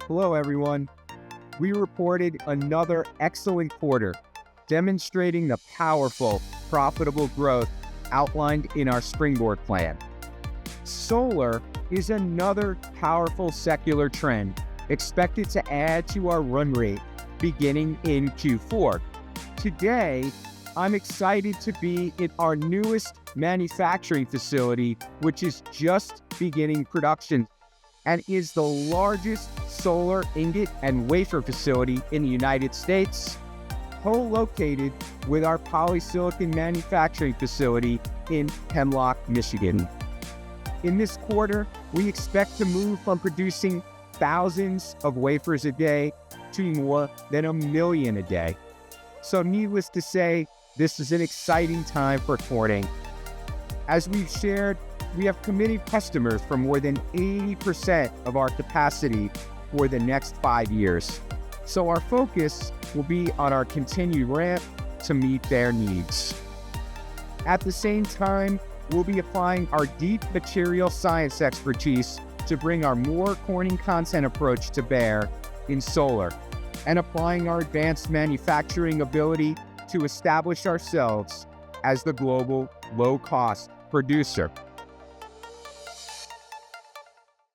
Hello, everyone. We reported another excellent quarter, demonstrating the powerful, profitable growth outlined in our Springboard plan. Solar is another powerful secular trend expected to add to our run rate beginning in Q4. Today, I'm excited to be in our newest manufacturing facility, which is just beginning production and is the largest solar ingot and wafer facility in the United States, co-located with our polysilicon manufacturing facility in Hemlock, Michigan. In this quarter, we expect to move from producing thousands of wafers a day to more than 1 million a day. So needless to say, this is an exciting time for Corning. As we've shared, we have committed customers for more than 80% of our capacity for the next 5 years. So our focus will be on our continued ramp to meet their needs. At the same time, we'll be applying our deep material science expertise to bring our more Corning content approach to bear in solar, and applying our advanced manufacturing ability to establish ourselves as the global low-cost producer.